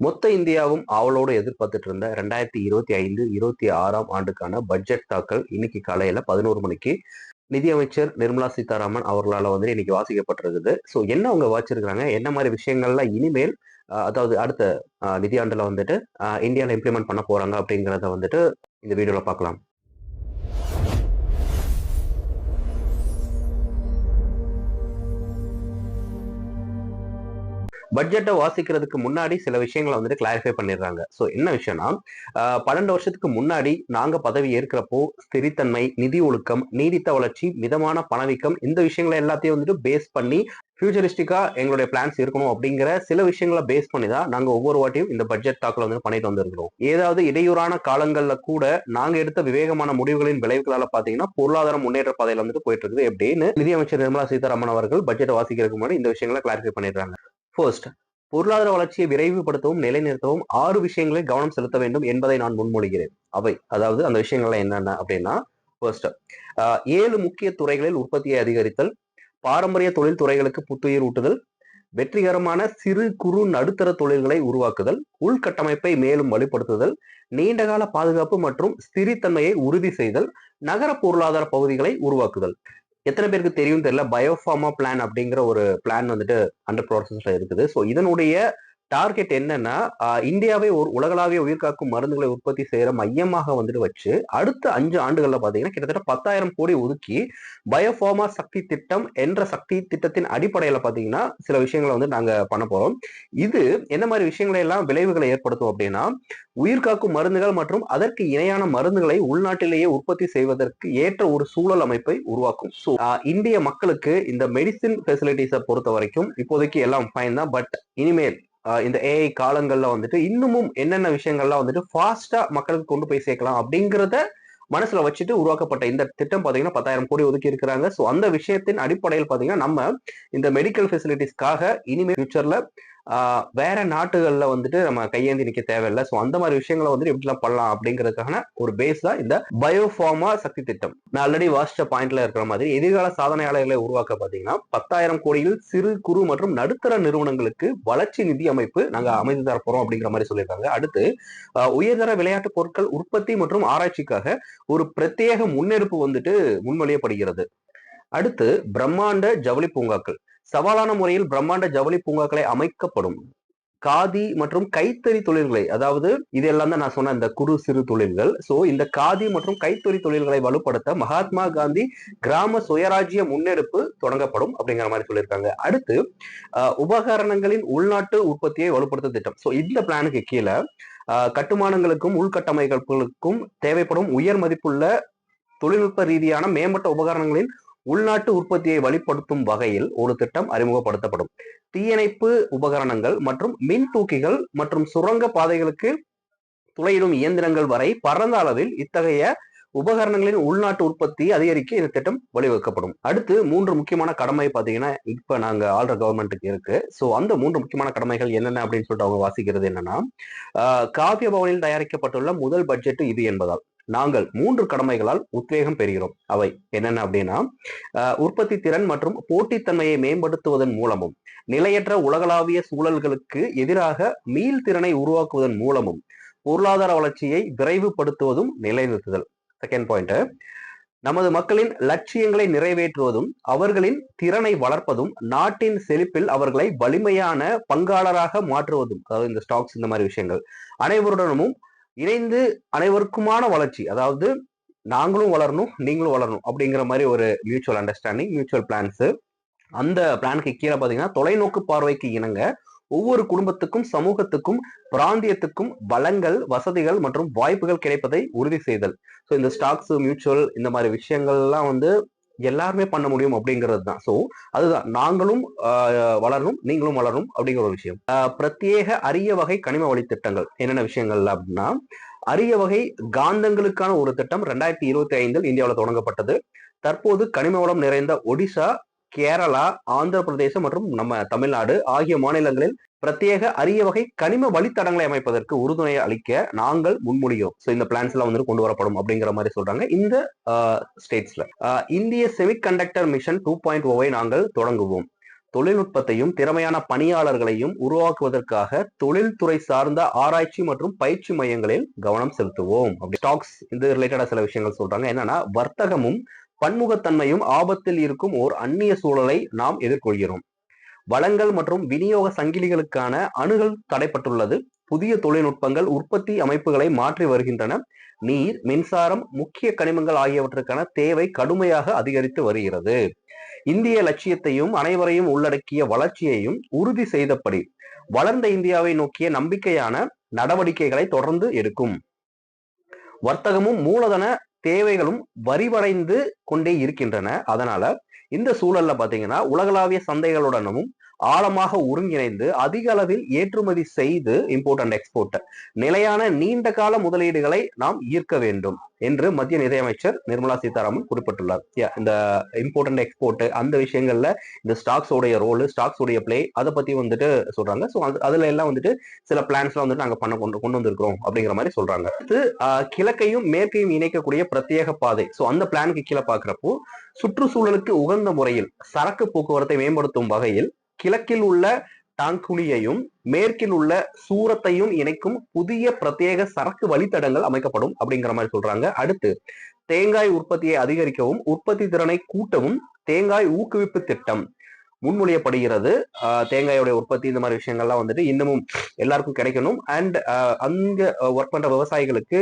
மொத்த இந்தியாவும் ஆவலோடு எதிர்பார்த்துட்டு இருந்த 2025-26ஆம் ஆண்டுக்கான பட்ஜெட் தாக்கல் இன்னைக்கு காலையில 11 மணிக்கு நிதியமைச்சர் நிர்மலா சீதாராமன் அவர்களால் இன்னைக்கு வாசிக்கப்பட்டிருக்குது. ஸோ என்ன அவங்க வாச்சிருக்கிறாங்க, என்ன மாதிரி விஷயங்கள்லாம் இனிமேல் அதாவது அடுத்த நிதியாண்டுல இந்தியாவில் இம்ப்ளிமெண்ட் பண்ண போறாங்க அப்படிங்கிறத இந்த வீடியோல பார்க்கலாம். பட்ஜெட்டை வாசிக்கிறதுக்கு முன்னாடி சில விஷயங்களை கிளாரிஃபை பண்ணிடுறாங்க. ஸோ என்ன விஷயம்னா, 12 வருஷத்துக்கு முன்னாடி நாங்க பதவி ஏற்கிறப்போ ஸ்திரித்தன்மை, நிதி ஒழுக்கம், நீடித்த வளர்ச்சி, மிதமான பணவீக்கம், இந்த விஷயங்களை எல்லாத்தையும் பேஸ் பண்ணி ஃபியூச்சரிஸ்டிக்கா எங்களுடைய பிளான்ஸ் இருக்கணும் அப்படிங்கிற சில விஷயங்களை பேஸ் பண்ணி தான் நாங்க ஒவ்வொரு வாட்டியும் இந்த பட்ஜெட் தாக்கல் பண்ணிட்டு வந்திருக்கிறோம். ஏதாவது இடையூறான காலங்கள்ல கூட நாங்க எடுத்த விவேகமான முடிவுகளின் விளைவுகளால பாத்தீங்கன்னா பொருளாதார முன்னேற்ற பாதையில போயிட்டு இருக்குது எப்படின்னு நிதியமைச்சர் நிர்மலா சீதாராமன் அவர்கள் பட்ஜெட்டை வாசிக்கிறதுக்கு முன்னாடி இந்த விஷயங்களை கிளாரிஃபை பண்ணிடுறாங்க. ஃபர்ஸ்ட், பொருளாதார வளர்ச்சியை விரைவுபடுத்தவும் நிலைநிறுத்தவும் 6 விஷயங்களில் கவனம் செலுத்த வேண்டும் என்பதை நான் முன்மொழிகிறேன். அதாவது அந்த விஷயங்கள்லாம் என்னென்ன அப்படின்னா, ஃபர்ஸ்ட் 7 முக்கிய துறைகளில் உற்பத்தியை அதிகரித்தல், பாரம்பரிய தொழில் துறைகளுக்கு புத்துயிர் ஊட்டுதல், வெற்றிகரமான சிறு குறு நடுத்தர தொழில்களை உருவாக்குதல், உள்கட்டமைப்பை மேலும் வலுப்படுத்துதல், நீண்டகால பாதுகாப்பு மற்றும் ஸ்திரித்தன்மையை உறுதி செய்தல், நகர பொருளாதார பகுதிகளை உருவாக்குதல். எத்தனை பேருக்கு தெரியும் தெரியல, பயோஃபார்மா பிளான் அப்படிங்கிற ஒரு பிளான் அண்டர் ப்ராசஸ்ல இருக்குது. ஸோ இதனுடைய டார்கெட் என்னன்னா, இந்தியாவை ஒரு உலகளாவிய உயிர்காக்கும் மருந்துகளை உற்பத்தி செய்யற மையமாக வச்சு அடுத்த 5 ஆண்டுகள்ல பாத்தீங்கன்னா கிட்டத்தட்ட 10,000 கோடி ஒதுக்கி பயோஃபார்மா சக்தி திட்டம் என்ற சக்தி திட்டத்தின் அடிப்படையில பாத்தீங்கன்னா சில விஷயங்களை நாங்க பண்ண போறோம். இது என்ன மாதிரி விஷயங்களை எல்லாம் விளைவுகளை ஏற்படுத்தும் அப்படின்னா, உயிர்காக்கும் மருந்துகள் மற்றும் அதற்கு இணையான மருந்துகளை உள்நாட்டிலேயே உற்பத்தி செய்வதற்கு ஏற்ற ஒரு சூழல் அமைப்பை உருவாக்கும். ஸோ இந்திய மக்களுக்கு இந்த மெடிசின் ஃபெசிலிட்டிஸை பொறுத்த வரைக்கும் இப்போதைக்கு எல்லாம் ஃபைன் தான். பட் இனிமேல் இந்த ஏஐ காலங்கள்ல இன்னமும் என்னென்ன விஷயங்கள்லாம் ஃபாஸ்டா மக்களுக்கு கொண்டு போய் சேர்க்கலாம் அப்படிங்கிறத மனசுல வச்சுட்டு உருவாக்கப்பட்ட இந்த திட்டம் பாத்தீங்கன்னா 10,000 கோடி ஒதுக்கி இருக்கிறாங்க. ஸோ அந்த விஷயத்தின் அடிப்படையில் பாத்தீங்கன்னா நம்ம இந்த மெடிக்கல் ஃபெசிலிட்டிஸ்க்காக இனிமேல் ஃபியூச்சர்ல வேற நாட்டுகள்ல நம்ம கையேந்தி நிக்க தேவையில்லை. ஸோ அந்த மாதிரி விஷயங்களை எப்படிலாம் பண்ணலாம் அப்படிங்கிறதுக்கான ஒரு பேஸ் தான் இந்த பயோஃபார்மா சக்தி திட்டம். நான் ஆல்ரெடி வாசிச்ச பாயிண்ட்ல இருக்கிற மாதிரி எதிர்கால சாதனையாளர்களை உருவாக்க பாத்தீங்கன்னா 10,000 கோடியில் சிறு குறு மற்றும் நடுத்தர நிறுவனங்களுக்கு வளர்ச்சி நிதி அமைப்பு நாங்க அமைத்து தர போறோம் அப்படிங்கிற மாதிரி சொல்லியிருக்காங்க. அடுத்து உயர்தர விளையாட்டு பொருட்கள் உற்பத்தி மற்றும் ஆராய்ச்சிக்காக ஒரு பிரத்யேக முன்னெடுப்பு முன்மொழியப்படுகிறது. அடுத்து பிரம்மாண்ட ஜவுளி பூங்காக்கள், சவாலான முறையில் பிரம்மாண்ட ஜவுளி பூங்காக்களை அமைக்கப்படும். காதி மற்றும் கைத்தறி தொழில்களை, அதாவது இதெல்லாம் தான் நான் சொன்ன இந்த குறு சிறு தொழில்கள். சோ இந்த காதி மற்றும் கைத்தறி தொழில்களை வலுப்படுத்த மகாத்மா காந்தி கிராம சுயராஜ்ய முன்னெடுப்பு தொடங்கப்படும் அப்படிங்கிற மாதிரி சொல்லியிருக்காங்க. அடுத்து உபகரணங்களின் உள்நாட்டு உற்பத்தியை வலுப்படுத்த திட்டம். சோ இந்த பிளானுக்கு கீழே கட்டுமானங்களுக்கும் உள்கட்டமைப்புகளுக்கும் தேவைப்படும் உயர் மதிப்புள்ள தொழில்நுட்ப ரீதியான மேம்பட்ட உபகரணங்களின் உள்நாட்டு உற்பத்தியை வலுப்படுத்தும் வகையில் ஒரு திட்டம் அறிமுகப்படுத்தப்படும். தீயணைப்பு உபகரணங்கள் மற்றும் மின் தூக்கிகள் மற்றும் சுரங்க பாதைகளுக்கு துளையிடும் இயந்திரங்கள் வரை பரந்த அளவில் இத்தகைய உபகரணங்களின் உள்நாட்டு உற்பத்தி அதிகரிக்க இந்த திட்டம் வழிவகுக்கப்படும். அடுத்து 3 முக்கியமான கடமை பாத்தீங்கன்னா இப்ப நாங்க ஆள்ற கவர்மெண்ட்டுக்கு இருக்கு. சோ அந்த 3 முக்கியமான கடமைகள் என்னென்ன அப்படின்னு சொல்லிட்டு அவங்க வாசிக்கிறது என்னன்னா, காவிய பவனில் தயாரிக்கப்பட்டுள்ள முதல் பட்ஜெட் இது என்பதால் நாங்கள் 3 கடமைகளால் உத்வேகம் பெறுகிறோம். அவை என்னென்ன அப்படின்னா, உற்பத்தி திறன் மற்றும் போட்டித்தன்மையை மேம்படுத்துவதன் மூலமும், நிலையற்ற உலகளாவிய சூழல்களுக்கு எதிராக மீள்திறனை உருவாக்குவதன் மூலமும், பொருளாதார வளர்ச்சியை விரைவுபடுத்துவதும் நிலைநிறுத்துதல். செகண்ட் பாயிண்ட், நமது மக்களின் லட்சியங்களை நிறைவேற்றுவதும் அவர்களின் திறனை வளர்ப்பதும் நாட்டின் செழிப்பில் அவர்களை வலிமையான பங்காளராக மாற்றுவதும், அதாவது இந்த ஸ்டாக்ஸ் இந்த மாதிரி விஷயங்கள் அனைவருடனும் இணைந்து அனைவருக்குமான வளர்ச்சி, அதாவது நாங்களும் வளரணும் நீங்களும் வளரணும் அப்படிங்கிற மாதிரி ஒரு மியூச்சுவல் அண்டர்ஸ்டாண்டிங், மியூச்சுவல் பிளான்ஸ். அந்த பிளானுக்கு கீழே பாத்தீங்கன்னா தொலைநோக்கு பார்வைக்கு இணங்க ஒவ்வொரு குடும்பத்துக்கும் சமூகத்துக்கும் பிராந்தியத்துக்கும் வளங்கள் வசதிகள் மற்றும் வாய்ப்புகள் கிடைப்பதை உறுதி செய்தல். ஸோ இந்த ஸ்டாக்ஸ் மியூச்சுவல் இந்த மாதிரி விஷயங்கள்லாம் எல்லாருமே பண்ண முடியும் அப்படிங்கிறது தான். ஸோ அதுதான் நாங்களும் வளரணும் நீங்களும் வளரணும் அப்படிங்கிற ஒரு விஷயம். பிரத்யேக அரிய வகை கனிம வழி திட்டங்கள் என்னென்ன விஷயங்கள் அப்படின்னா, அரிய வகை காந்தங்களுக்கான ஒரு திட்டம் 2025 இந்தியாவில் தொடங்கப்பட்டது. தற்போது கனிம வளம் நிறைந்த ஒடிசா, கேரளா, ஆந்திர பிரதேசம் மற்றும் நம்ம தமிழ்நாடு ஆகிய மாநிலங்களில் பிரத்யேக அரிய வகை கனிம வழித்தடங்களை அமைப்பதற்கு உறுதுணை அளிக்க நாங்கள் முன்மொழிகிறோம். ஸோ இந்த பிளான்ஸ் எல்லாம் கொண்டு வரப்படும் அப்படிங்கிற மாதிரி சொல்றாங்க இந்த ஸ்டேட்ஸ்ல. இந்திய செமிகண்டக்டர் மிஷன் 2.0 நாங்கள் தொடங்குவோம். தொழில்நுட்பத்தையும் திறமையான பணியாளர்களையும் உருவாக்குவதற்காக தொழில்துறை சார்ந்த ஆராய்ச்சி மற்றும் பயிற்சி மையங்களில் கவனம் செலுத்துவோம். ஸ்டாக்ஸ் இது ரிலேட்டடா சில விஷயங்கள் சொல்றாங்க. என்னன்னா, வர்த்தகமும் பன்முகத்தன்மையும் ஆபத்தில் இருக்கும் ஓர் அந்நிய சூழலை நாம் எதிர்கொள்கிறோம். வளங்கள் மற்றும் விநியோக சங்கிலிகளுக்கான அணுகல் தடைப்பட்டுள்ளது. புதிய தொழில்நுட்பங்கள் உற்பத்தி அமைப்புகளை மாற்றி வருகின்றன. நீர், மின்சாரம், முக்கிய கனிமங்கள் ஆகியவற்றுக்கான தேவை கடுமையாக அதிகரித்து வருகிறது. இந்திய லட்சியத்தையும் அனைவரையும் உள்ளடக்கிய வளர்ச்சியையும் உறுதி செய்தபடி வளர்ந்த இந்தியாவை நோக்கிய நம்பிக்கையான நடவடிக்கைகளை தொடர்ந்து எடுக்கும். வர்த்தகமும் மூலதன தேவைகளும் வரிவடைந்து கொண்டே இருக்கின்றன. அதனால இந்த சூழல்ல பாத்தீங்கன்னா உலகளாவிய சந்தைகளுடனும் ஆழமாக ஒருங்கிணைந்து அதிக அளவில் ஏற்றுமதி செய்து இம்போர்ட் அண்ட் எக்ஸ்போர்ட் நிலையான நீண்ட கால முதலீடுகளை நாம் ஈர்க்க வேண்டும் என்று மத்திய நிதியமைச்சர் நிர்மலா சீதாராமன் குறிப்பிட்டுள்ளார். இந்த இம்போர்ட் அண்ட் எக்ஸ்போர்ட் அந்த விஷயங்கள்ல இந்த ஸ்டாக்ஸ் உடைய ரோல், ஸ்டாக்ஸ் உடைய பிளே அதை பத்தி வந்துட்டு சொல்றாங்க. ஸோ அதுல எல்லாம் வந்துட்டு சில பிளான்ஸ்லாம் வந்துட்டு நாங்க கொண்டு வந்திருக்கிறோம் அப்படிங்கிற மாதிரி சொல்றாங்க. அடுத்து கிழக்கையும் மேற்கையும் இணைக்கக்கூடிய பிரத்யேக பாதை. ஸோ அந்த பிளானுக்கு கீழே பாக்குறப்போ சுற்றுச்சூழலுக்கு உகந்த முறையில் சரக்கு போக்குவரத்தை மேம்படுத்தும் வகையில் கிழக்கில் உள்ள டாங்குலியையும் மேற்கில் உள்ள சூரத்தையும் இணைக்கும் புதிய பிரத்யேக சரக்கு வழித்தடங்கள் அமைக்கப்படும் அப்படிங்கிற மாதிரி சொல்றாங்க. அடுத்து தேங்காய் உற்பத்தியை அதிகரிக்கவும் உற்பத்தி திறனை கூட்டவும் தேங்காய் ஊக்குவிப்பு திட்டம் முன்மொழியப்படுகிறது. தேங்காயோடைய உற்பத்தி இந்த மாதிரி விஷயங்கள்லாம் வந்துட்டு இன்னமும் எல்லாருக்கும் கிடைக்கணும். அண்ட் அங்க ஒர்க் பண்ற விவசாயிகளுக்கு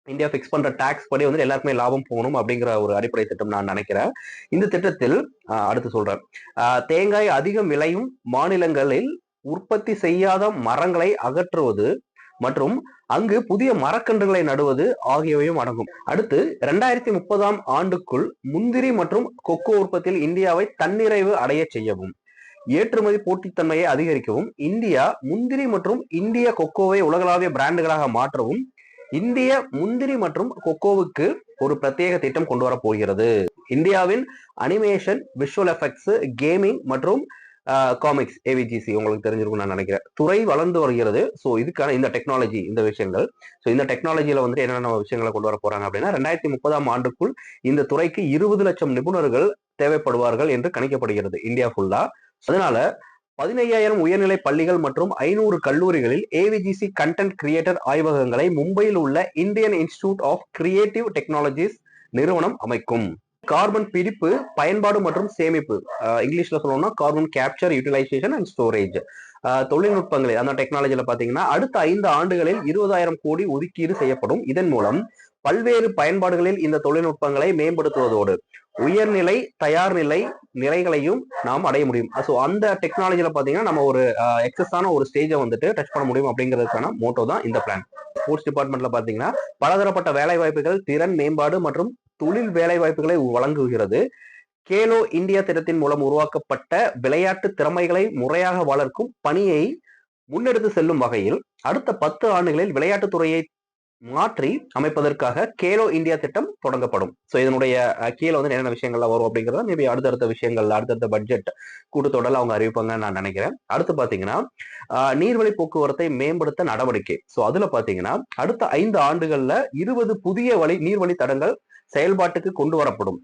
இந்தியா பிக்ஸ் பண்ற டாக்ஸ் படி வந்து எல்லாருக்குமே லாபம் போகணும் அப்படிங்கிற ஒரு அடிப்படை திட்டம் நான் நினைக்கிறேன். இந்த திட்டத்தில் அடுத்து சொல்றேன், தேங்காய் அதிகம் விளையும் மாநிலங்களில் உற்பத்தி செய்யாத மரங்களை அகற்றுவது மற்றும் அங்கு புதிய மரக்கன்றுகளை நடுவது ஆகியவையும் அடங்கும். அடுத்து 2030 ஆண்டுக்குள் முந்திரி மற்றும் கொக்கோ உற்பத்தியில் இந்தியாவை தன்னிறைவு அடைய செய்யவும், ஏற்றுமதி போட்டித்தன்மையை அதிகரிக்கவும், இந்தியா முந்திரி மற்றும் இந்திய கொக்கோவை உலகளாவிய பிராண்டுகளாக மாற்றவும் இந்திய முந்திரி மற்றும் கொக்கோவுக்கு ஒரு பிரத்யேக திட்டம் கொண்டு வர போகிறது. இந்தியாவின் அனிமேஷன், விஷுவல் எஃபெக்ட்ஸ், கேமிங் மற்றும் காமிக்ஸ் AVGC உங்களுக்கு தெரிஞ்சிருக்கும் நான் நினைக்கிறேன் துறை வளர்ந்து வருகிறது. ஸோ இதுக்கான இந்த டெக்னாலஜி இந்த விஷயங்கள், ஸோ இந்த டெக்னாலஜியில வந்துட்டு என்னென்ன விஷயங்களை கொண்டு வர போறாங்க அப்படின்னா 2030 ஆண்டுக்குள் இந்த துறைக்கு 20 லட்சம் நிபுணர்கள் தேவைப்படுவார்கள் என்று கணிக்கப்படுகிறது இந்தியா ஃபுல்லா. அதனால 15,000 உயர்நிலை பள்ளிகள் மற்றும் 500 கல்லூரிகளில் AVGC கண்டென்ட் கிரியேட்டர் ஆய்வகங்களை மும்பையில் உள்ள Indian Institute of Creative Technologies நிறுவனம் அமைக்கும். கார்பன் பிடிப்பு, பயன்பாடு மற்றும் சேமிப்பு, இங்கிலீஷ்ல சொல்லணும்னா carbon capture, utilisation and storage தொழில்நுட்பங்களில் அந்த டெக்னாலஜியில பாத்தீங்கன்னா அடுத்த 5 ஆண்டுகளில் 20,000 கோடி ஒதுக்கீடு செய்யப்படும். இதன் மூலம் பல்வேறு பயன்பாடுகளில் இந்த தொழில்நுட்பங்களை மேம்படுத்துவதோடு உயர்நிலை தயார் நிலை நிலைகளையும் நாம் அடைய முடியும். ஸோ அந்த டெக்னாலஜியில பாத்தீங்கன்னா நம்ம ஒரு எக்ஸஸான ஒரு ஸ்டேஜை வந்துட்டு டச் பண்ண முடியும் அப்படிங்கிறதுக்கான மோட்டோ தான் இந்த பிளான். ஸ்போர்ட்ஸ் டிபார்ட்மெண்ட்ல பாத்தீங்கன்னா பலதரப்பட்ட வேலை வாய்ப்புகள், திறன் மேம்பாடு மற்றும் தொழில் வேலை வாய்ப்புகளை வழங்குகிறது. கேலோ இந்தியா திட்டத்தின் மூலம் உருவாக்கப்பட்ட விளையாட்டு திறமைகளை முறையாக வளர்க்கும் பணியை முன்னெடுத்து செல்லும் வகையில் அடுத்த 10 ஆண்டுகளில் விளையாட்டுத்துறையை மாற்றி அமைப்பதற்காக கேலோ இந்தியா திட்டம் தொடங்கப்படும். ஸோ இதனுடைய கீழே வந்து என்னென்ன விஷயங்கள்லாம் வரும் அப்படிங்கிறத மேபி அடுத்தடுத்த விஷயங்கள்ல அடுத்தடுத்த பட்ஜெட் கூட்டத்தொடர்ல அவங்க அறிவிப்பாங்கன்னு நான் நினைக்கிறேன். அடுத்து பாத்தீங்கன்னா நீர்வழி போக்குவரத்தை மேம்படுத்த நடவடிக்கை. ஸோ அதுல பாத்தீங்கன்னா அடுத்த 5 ஆண்டுகள்ல 20 புதிய நீர்வழி தடங்கள் செயல்பாட்டுக்கு கொண்டு வரப்படும்.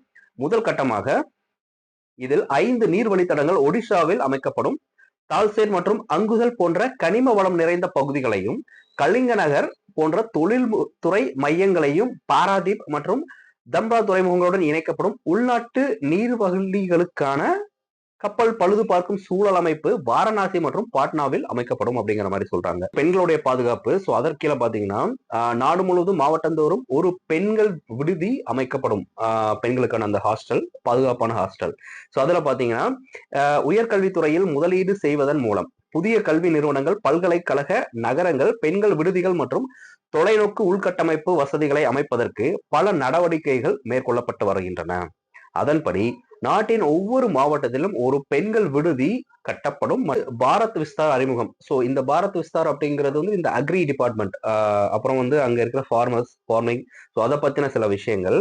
முதல் கட்டமாக இதில் 5 நீர்வழித்தடங்கள் ஒடிஷாவில் அமைக்கப்படும். தால்சேர் மற்றும் அங்குசல் போன்ற கனிம வளம் நிறைந்த பகுதிகளையும், கலிங்கநகர் போன்ற தொழில்துறை மையங்களையும், பாராதீப் மற்றும் தம்பா துறைமுகங்களுடன் இணைக்கப்படும். உள்நாட்டு நீர்வழிகளுக்கான கப்பல் பழுது பார்க்கும் சூழல் அமைப்பு வாரணாசி மற்றும் பாட்னாவில் அமைக்கப்படும் அப்படிங்கிற மாதிரி சொல்றாங்க. பெண்களுடைய பாதுகாப்பு, ஸோ அதற்கீழே பாத்தீங்கன்னா நாடு முழுவதும் மாவட்டந்தோறும் ஒரு பெண்கள் விடுதி அமைக்கப்படும். பெண்களுக்கான அந்த ஹாஸ்டல், பாதுகாப்பான ஹாஸ்டல். ஸோ அதுல பாத்தீங்கன்னா உயர்கல்வித்துறையில் முதலீடு செய்வதன் மூலம் புதிய கல்வி நிறுவனங்கள், பல்கலைக்கழக நகரங்கள், பெண்கள் விடுதிகள் மற்றும் தொலைநோக்கு உள்கட்டமைப்பு வசதிகளை அமைப்பதற்கு பல நடவடிக்கைகள் மேற்கொள்ளப்பட்டு வருகின்றன. அதன்படி நாட்டின் ஒவ்வொரு மாவட்டத்திலும் ஒரு பெண்கள் விடுதி கட்டப்படும். பாரத் விஸ்தார் அறிமுகம். ஸோ இந்த பாரத் விஸ்தார் அப்படிங்கிறது வந்து இந்த அக்ரி டிபார்ட்மெண்ட், அப்புறம் வந்து அங்க இருக்கிற ஃபார்மிங், ஸோ அதை பத்தின சில விஷயங்கள்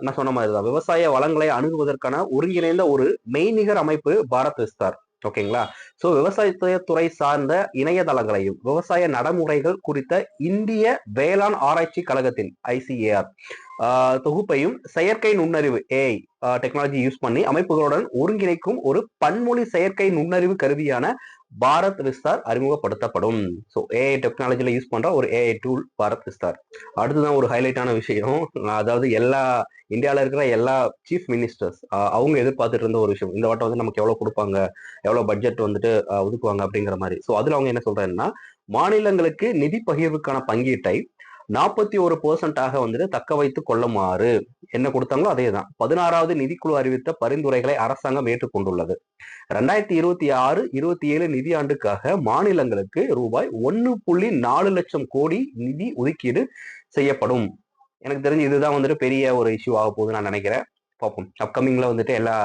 நான் சொன்ன மாதிரி தான். விவசாய வளங்களை அணுகுவதற்கான ஒருங்கிணைந்த ஒரு மெய்நிகர் அமைப்பு பாரத் விஸ்தார். ஓகேங்களா? சோ விவசாயத்துறை சார்ந்த இணையதளங்களையும் விவசாய நடைமுறைகள் குறித்த இந்திய வேளாண் ஆராய்ச்சி கழகத்தின் ICAR தொகுப்பையும் செயற்கை நுண்ணறிவு AI டெக்னாலஜி யூஸ் பண்ணி அமைப்புகளுடன் ஒருங்கிணைக்கும் ஒரு பன்மொழி செயற்கை நுண்ணறிவு கருவியான பாரத் விஸ்தார் அறிமுகப்படுத்தப்படும். ஸோ AI டெக்னாலஜில யூஸ் பண்ற ஒரு AI டூல் பாரத் விஸ்தார். அடுத்துதான் ஒரு ஹைலைட்டான விஷயம். அதாவது இந்தியாவில் இருக்கிற எல்லா சீஃப் மினிஸ்டர்ஸ் அவங்க எதிர்பார்த்துட்டு இருந்த ஒரு விஷயம். இந்த வட்டம் வந்து நமக்கு எவ்வளவு கொடுப்பாங்க, எவ்வளவு பட்ஜெட் வந்துட்டு ஒதுக்குவாங்க அப்படிங்கிற மாதிரி. ஸோ அதுல அவங்க என்ன சொல்றாங்கன்னா, மாநிலங்களுக்கு நிதி பகிர்வுக்கான பங்கீட்டை 41% வந்துட்டு தக்க வைத்துக் கொள்ளுமாறு என்ன கொடுத்தாங்களோ அதே தான் 16வது நிதிக்குழு அறிவித்த பரிந்துரைகளை அரசாங்கம் ஏற்றுக்கொண்டுள்ளது. 2026-27 நிதியாண்டுக்காக மாநிலங்களுக்கு ரூபாய் 1.4 லட்சம் கோடி நிதி ஒதுக்கீடு செய்யப்படும். எனக்கு தெரிஞ்சு இதுதான் வந்துட்டு பெரிய ஒரு இஷ்யூ ஆக போகுதுன்னு நான் நினைக்கிறேன். பார்ப்போம் அப்கமிங்ல வந்துட்டு எல்லா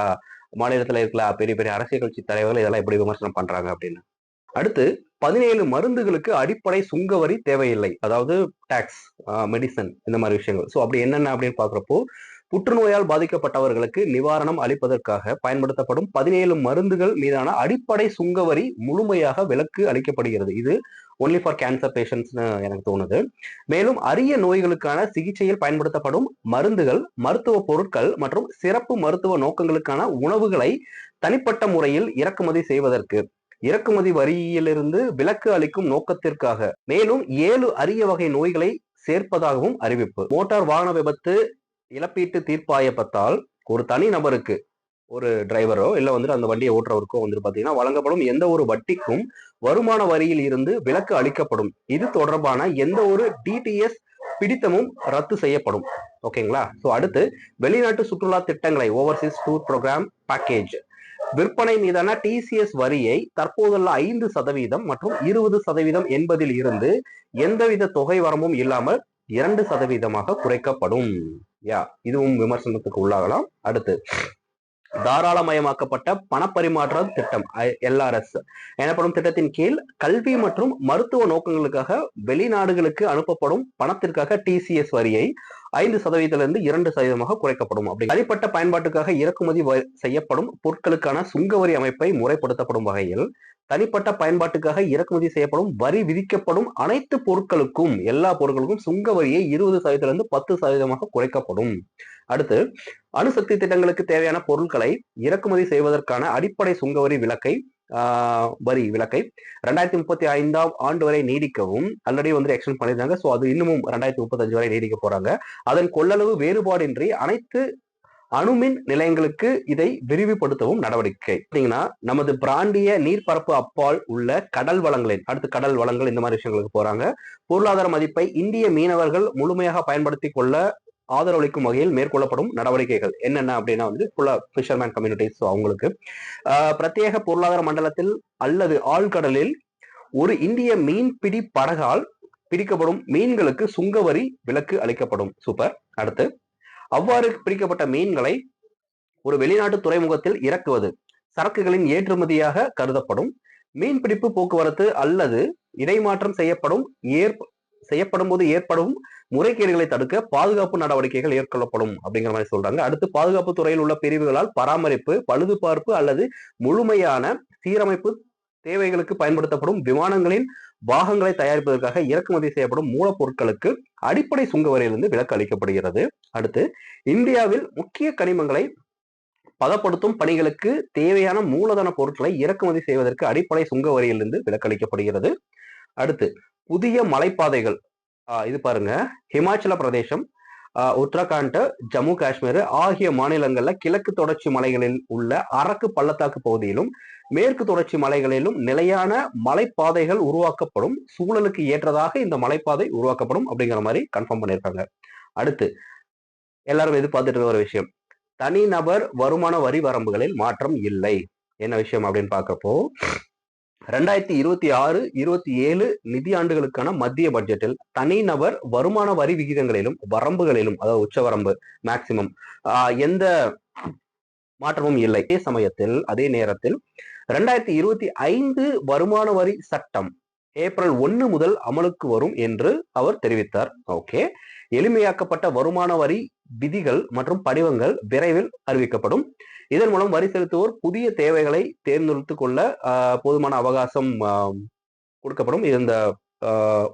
மாநிலத்துல இருக்கிற பெரிய பெரிய அரசியல் கட்சி தலைவர்கள் இதெல்லாம் எப்படி விமர்சனம் பண்றாங்க அப்படின்னு. அடுத்து 17 மருந்துகளுக்கு அடிப்படை சுங்கவரி தேவையில்லை. அதாவது டாக்ஸ், மெடிசன் இந்த மாதிரி விஷயங்கள். ஸோ அப்படி என்னென்ன அப்படின்னு பாக்குறப்போ, புற்றுநோயால் பாதிக்கப்பட்டவர்களுக்கு நிவாரணம் அளிப்பதற்காக பயன்படுத்தப்படும் 17 மருந்துகள் மீதான அடிப்படை சுங்கவரி முழுமையாக விலக்கு அளிக்கப்படுகிறது. இது ஒன்லி ஃபார் கேன்சர் பேஷண்ட்ஸ்னு எனக்கு தோணுது. மேலும் அரிய நோய்களுக்கான சிகிச்சையில் பயன்படுத்தப்படும் மருந்துகள், மருத்துவ பொருட்கள் மற்றும் சிறப்பு மருத்துவ நோக்கங்களுக்கான உணவுகளை தனிப்பட்ட முறையில் இறக்குமதி செய்வதற்கு இறக்குமதி வரியிலிருந்து விலக்கு அளிக்கும் நோக்கத்திற்காக மேலும் 7 அரிய வகை நோய்களை சேர்ப்பதாகவும் அறிவிப்பு. மோட்டார் வாகன விபத்து இழப்பீட்டு தீர்ப்பாயத்தால் ஒரு தனி நபருக்கு, ஒரு டிரைவரோ இல்ல வந்துட்டு அந்த வண்டியை ஓட்டுறவருக்கோ வந்துட்டு பாத்தீங்கன்னா வழங்கப்படும் எந்த ஒரு வட்டிக்கும் வருமான வரியில் இருந்து விலக்கு அளிக்கப்படும். இது தொடர்பான எந்த ஒரு டிடிஎஸ் பிடித்தமும் ரத்து செய்யப்படும். ஓகேங்களா? ஸோ அடுத்து வெளிநாட்டு சுற்றுலா திட்டங்களை ஓவர்சீஸ் டூர் ப்ரோக்ராம் பேக்கேஜ் விற்பனை மீதான TCS வரியை தற்போதுள்ள 5% மற்றும் 20% என்பதில் இருந்து எந்தவித தொகை வரம்பும் இல்லாமல் 2% குறைக்கப்படும். இதுவும் விமர்சனத்துக்கு உள்ளாகலாம். அடுத்து தாராளமயமாக்கப்பட்ட பணப்பரிமாற்ற திட்டம் LRS எனப்படும் திட்டத்தின் கீழ் கல்வி மற்றும் மருத்துவ நோக்கங்களுக்காக வெளிநாடுகளுக்கு அனுப்பப்படும் பணத்திற்காக TCS வரியை 5%-இருந்து 2% குறைக்கப்படும். அப்படி தனிப்பட்ட பயன்பாட்டுக்காக இறக்குமதி செய்யப்படும் பொருட்களுக்கான சுங்கவரி அமைப்பை முறைப்படுத்தப்படும் வகையில் தனிப்பட்ட பயன்பாட்டுக்காக இறக்குமதி செய்யப்படும் வரி விதிக்கப்படும் அனைத்து பொருட்களுக்கும், எல்லா பொருட்களுக்கும் சுங்க வரியை 20%-இருந்து 10% குறைக்கப்படும். அடுத்து அணுசக்தி திட்டங்களுக்கு தேவையான பொருட்களை இறக்குமதி செய்வதற்கான அடிப்படை சுங்கவரி விலக்கை 2035 ஆண்டு வரை நீடிக்கவும் ஆல்ரெடி வந்து எக்ஸ்டெண்ட் பண்ணிருந்தாங்க. ஸோ அது இன்னமும் 2035 வரை நீடிக்க போறாங்க. அதன் கொள்ளளவு வேறுபாடின்றி அனைத்து அணுமின் நிலையங்களுக்கு இதை விரிவுபடுத்தவும் நடவடிக்கை. பார்த்தீங்கன்னா நமது பிராந்திய நீர்பரப்பு அப்பால் உள்ள கடல் வளங்களின் அடுத்து கடல் வளங்கள் இந்த மாதிரி விஷயங்களுக்கு போறாங்க. பொருளாதார மதிப்பை இந்திய மீனவர்கள் முழுமையாக பயன்படுத்தி கொள்ள ஆதரவளிக்கும் வகையில் மேற்கொள்ளப்படும் நடவடிக்கைகள் என்னென்ன அப்படின்னா வந்து ஃபிஷர்மேன் கம்யூனிட்டிஸ் அவங்களுக்கு பிரத்யேக பொருளாதார மண்டலத்தில் அல்லது ஆழ்கடலில் ஒரு இந்திய மீன்பிடி படகால் பிடிக்கப்படும் மீன்களுக்கு சுங்கவரி விலக்கு அளிக்கப்படும். சூப்பர். அடுத்து அவ்வாறு பிடிக்கப்பட்ட மீன்களை ஒரு வெளிநாட்டு துறைமுகத்தில் இறக்குவது சரக்குகளின் ஏற்றுமதியாக கருதப்படும். மீன்பிடிப்பு போக்குவரத்து அல்லது இடைமாற்றம் செய்யப்படும் போது ஏற்படும் முறைகேடுகளை தடுக்க பாதுகாப்பு நடவடிக்கைகள் ஏற்கொள்ளப்படும் அப்படிங்கிற மாதிரி சொல்றாங்க. அடுத்து பாதுகாப்பு துறையில் உள்ள பிரிவுகளால் பராமரிப்பு, பழுதுபார்ப்பு அல்லது முழுமையான சீரமைப்பு தேவைகளுக்கு பயன்படுத்தப்படும் விமானங்களின் பாகங்களை தயாரிப்பதற்காக இறக்குமதி செய்யப்படும் மூலப்பொருட்களுக்கு அடிப்படை சுங்க வரியிலிருந்து விலக்கு அளிக்கப்படுகிறது. அடுத்து இந்தியாவில் முக்கிய கனிமங்களை பதப்படுத்தும் பணிகளுக்கு தேவையான மூலதன பொருட்களை இறக்குமதி செய்வதற்கு அடிப்படை சுங்க வரியிலிருந்து விலக்கு அளிக்கப்படுகிறது. அடுத்து புதிய மலைப்பாதைகள் இது பாருங்க, ஹிமாச்சல பிரதேசம், உத்தரகாண்ட், ஜம்மு காஷ்மீர் ஆகிய மாநிலங்கள்ல கிழக்கு தொடர்ச்சி மலைகளில் உள்ள அரக்கு பள்ளத்தாக்கு பகுதியிலும் மேற்கு தொடர்ச்சி மலைகளிலும் நிலையான மலைப்பாதைகள் உருவாக்கப்படும். சூழலுக்கு ஏற்றதாக இந்த மலைப்பாதை உருவாக்கப்படும் அப்படிங்கிற மாதிரி கன்ஃபார்ம் பண்ணியிருக்காங்க. அடுத்து எல்லாரும் எதிர்பார்த்துட்டு இருக்கிற ஒரு விஷயம், தனிநபர் வருமான வரி வரம்புகளில் மாற்றம் இல்லை. என்ன விஷயம் அப்படின்னு பார்க்கப்போ 2026-27 நிதியாண்டுகளுக்கான மத்திய பட்ஜெட்டில் தனிநபர் வருமான வரி விகிதங்களிலும் வரம்புகளிலும், அதாவது உச்சவரம்பு மேக்சிமம், எந்த மாற்றமும் இல்லை. அதே நேரத்தில் 2025 வருமான வரி சட்டம் ஏப்ரல் 1 முதல் அமலுக்கு வரும் என்று அவர் தெரிவித்தார். ஓகே. எளிமையாக்கப்பட்ட வருமான வரி விதிகள் மற்றும் படிவங்கள் விரைவில் அறிவிக்கப்படும். இதன் மூலம் வரி செலுத்துவோர் புதிய தேவைகளை தேர்ந்தெடுத்துக் கொள்ள போதுமான அவகாசம் கொடுக்கப்படும். இது இந்த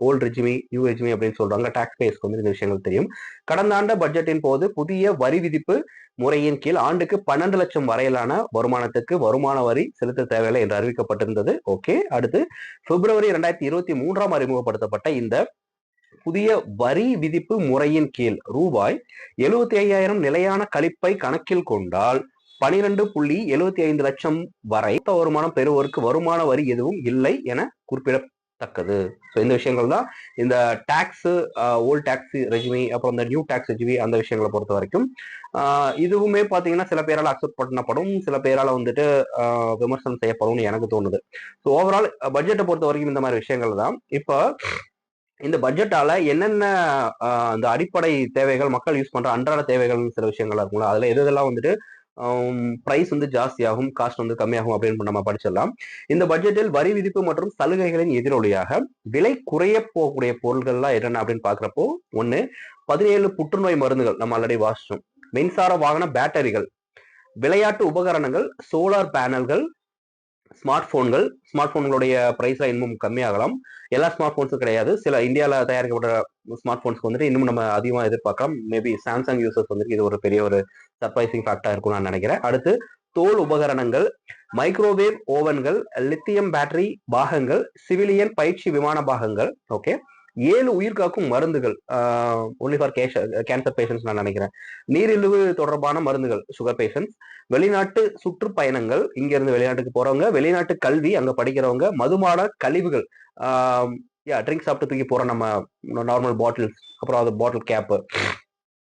ஓல்ட் ரெஜிமி, நியூ ரெஜிமி அப்படின்னு சொல்றாங்க. டாக்ஸ் பேஸ்க்கு வந்து இந்த விஷயங்கள் தெரியும். கடந்த ஆண்டு பட்ஜெட்டின் போது புதிய வரி விதிப்பு முறையின் கீழ் ஆண்டுக்கு 12 லட்சம் வரையிலான வருமானத்துக்கு வருமான வரி செலுத்த தேவையில்லை என்று அறிவிக்கப்பட்டிருந்தது. ஓகே. அடுத்து பிப்ரவரி 2023 அறிமுகப்படுத்தப்பட்ட இந்த புதிய வரி விதிப்பு முறையின் கீழ் ரூபாய் 75,000 நிலையான கழிப்பை கணக்கில் கொண்டால் 12.75 லட்சம் வரை வருமானம் பெறுவோருக்கு வருமான வரி எதுவும் இல்லை என குறிப்பிடத்தக்கது. இந்த விஷயங்கள் தான் இந்த டாக்ஸ், ஓல்ட் டாக்ஸ் ரெஜிமி, அப்புறம் இந்த நியூ டாக்ஸ் ரெஜிமி அந்த விஷயங்களை பொறுத்த வரைக்கும் இதுவுமே பாத்தீங்கன்னா சில பேரால் அக்செப்ட் பண்ணப்படும், சில பேரால வந்துட்டு விமர்சனம் செய்யப்படும்னு எனக்கு தோணுது. ஸோ ஓவரால் பட்ஜெட்டை பொறுத்த வரைக்கும் இந்த மாதிரி விஷயங்கள் தான். இப்போ இந்த பட்ஜெட்டால என்னென்ன அந்த அடிப்படை தேவைகள், மக்கள் யூஸ் பண்ற அன்றாட தேவைகள் சில விஷயங்கள் இருக்குங்களா, அதுல எதெல்லாம் வந்துட்டு பிரைஸ் வந்து ஜாஸ்தியாகும், காஸ்ட் வந்து கம்மியாகும் அப்படின்னு நம்ம படிச்சிடலாம். இந்த பட்ஜெட்டில் வரி விதிப்பு மற்றும் சலுகைகளின் எதிரொலியாக விலை குறைய போகக்கூடிய பொருள்கள்லாம் என்னென்ன அப்படின்னு பாக்குறப்போ, 1 17 புற்றுநோய் மருந்துகள் நம்ம ஆல்ரெடி வாசிச்சோம், மின்சார வாகன பேட்டரிகள், விளையாட்டு உபகரணங்கள், சோலார் பேனல்கள், ஸ்மார்ட் போன்களுடைய பிரைஸ்ல இன்னும் கம்மியாகலாம். எல்லா ஸ்மார்ட் போன்ஸும் கிடையாது. சில இந்தியாவில் தயாரிக்கப்பட்ட ஸ்மார்ட் போன்ஸ்க்கு வந்துட்டு இன்னும் நம்ம அதிகமாக எதிர்பார்க்கலாம். மேபி சாம்சங் யூசர்ஸ் வந்துட்டு இது ஒரு பெரிய ஒரு சர்ப்ரைசிங் ஃபேக்டா இருக்கும் நான் நினைக்கிறேன். அடுத்து தோல் உபகரணங்கள், மைக்ரோவேவ் ஓவன்கள், லித்தியம் பேட்டரி பாகங்கள், சிவிலியன் பயிற்சி விமான பாகங்கள். ஓகே. 7 உயிர் காக்கும் மருந்துகள், ஒன்லி ஃபார் கேன்சர் பேஷன்ஸ் நான் நினைக்கிறேன். நீரிழிவு தொடர்பான மருந்துகள், சுகர் பேஷன்ஸ், வெளிநாட்டு சுற்றுப்பயணங்கள், இங்க இருந்து வெளிநாட்டுக்கு போறவங்க, வெளிநாட்டு கல்வி, அங்க படிக்கிறவங்க, மதுபான கழிவுகள், ட்ரிங்க் சாப்பிட்டு தூக்கி போற நம்ம நார்மல் பாட்டில்ஸ், அப்புறம் அது பாட்டில் கேப்பு.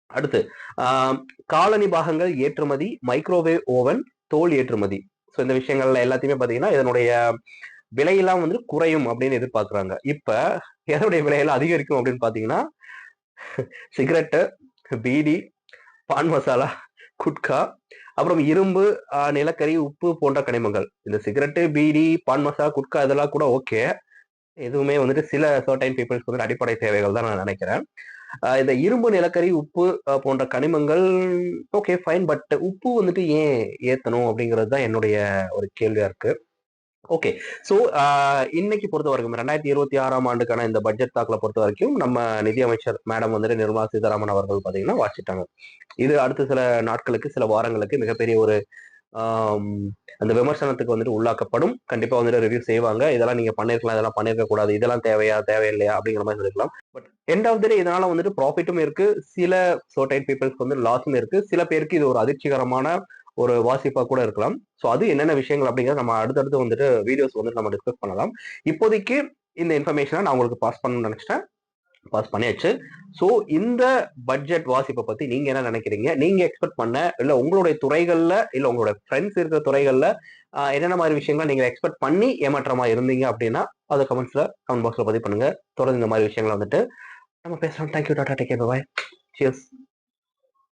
அடுத்து காலனி பாகங்கள் ஏற்றுமதி, மைக்ரோவேவ் ஓவன், தோல் ஏற்றுமதி. ஸோ இந்த விஷயங்கள்ல எல்லாத்தையுமே பாத்தீங்கன்னா இதனுடைய விலையெல்லாம் வந்து குறையும் அப்படின்னு எதிர்பார்க்குறாங்க. இப்ப எதனுடைய விலையெல்லாம் அதிகரிக்கும் அப்படின்னு பாத்தீங்கன்னா சிகரெட்டு, பீடி, பான் மசாலா, குட்கா, அப்புறம் இரும்பு, நிலக்கரி, உப்பு போன்ற கனிமங்கள். இந்த சிகரெட்டு, பீடி, பான் மசாலா, குட்கா இதெல்லாம் கூட ஓகே. எதுவுமே வந்துட்டு சில சர்டைன் பீப்புள்ஸ்க்கு வந்து அடிப்படை தேவைகள் தான் நான் நினைக்கிறேன். இந்த இரும்பு, நிலக்கரி, உப்பு போன்ற கனிமங்கள் ஓகே ஃபைன். பட் உப்பு வந்துட்டு ஏன் ஏத்தணும் அப்படிங்கிறது தான் என்னுடைய ஒரு கேள்வியா இருக்கு. ஓகே. ஸோ இன்னைக்கு பொறுத்த வரைக்கும் 2026 ஆண்டுக்கான இந்த பட்ஜெட் தாக்கலை பொறுத்த வரைக்கும் நம்ம நிதியமைச்சர் மேடம் வந்துட்டு நிர்மலா சீதாராமன் அவர்கள் பார்த்தீங்கன்னா வாசிட்டாங்க. இது அடுத்த சில நாட்களுக்கு, சில வாரங்களுக்கு மிகப்பெரிய ஒரு அந்த விமர்சனத்துக்கு வந்துட்டு உள்ளாக்கப்படும். கண்டிப்பா வந்துட்டு ரிவ்யூ செய்வாங்க. இதெல்லாம் நீங்க பண்ணிருக்கலாம், இதெல்லாம் பண்ணிருக்க கூடாது, இதெல்லாம் தேவையா தேவையில்லையா அப்படிங்கிற மாதிரி சொல்லிக்கலாம். பட் எண்ட் ஆஃப் த டே இதனால வந்துட்டு ப்ராஃபிட்டும் இருக்கு, சில சர்டைன் பீப்புள்ஸ்க்கு வந்து லாஸும் இருக்கு, சில பேருக்கு இது ஒரு அதிர்ச்சிகரமான ஒரு வாசிப்பா கூட இருக்கலாம். ஸோ அது என்னென்ன விஷயங்கள் அப்படிங்கிறத நம்ம அடுத்தடுத்து வந்துட்டு வீடியோஸ் வந்துட்டு நம்ம டிஸ்கஸ் பண்ணலாம். இப்போதைக்கு இந்த இன்ஃபர்மேஷனை நான் உங்களுக்கு பாஸ் பண்ணணும்னு நினைச்சிட்டேன், பாஸ் பண்ணியாச்சு. ஸோ இந்த பட்ஜெட் வாசிப்பை பத்தி நீங்க என்ன நினைக்கிறீங்க? நீங்க எக்ஸ்பெக்ட் பண்ண, இல்ல உங்களுடைய துறைகள்ல, இல்ல உங்களோட ஃப்ரெண்ட்ஸ் இருக்கிற துறைகள்ல என்னென்ன மாதிரி விஷயங்கள் நீங்க எக்ஸ்பெக்ட் பண்ணி ஏமாற்றமா இருந்தீங்க அப்படின்னா அதை கமெண்ட் பாக்ஸ்ல பதிவு பண்ணுங்க. தொடர்ந்து இந்த மாதிரி விஷயங்களை வந்துட்டு நம்ம பேசலாம். Thank you, tata, take care, bye. Cheers.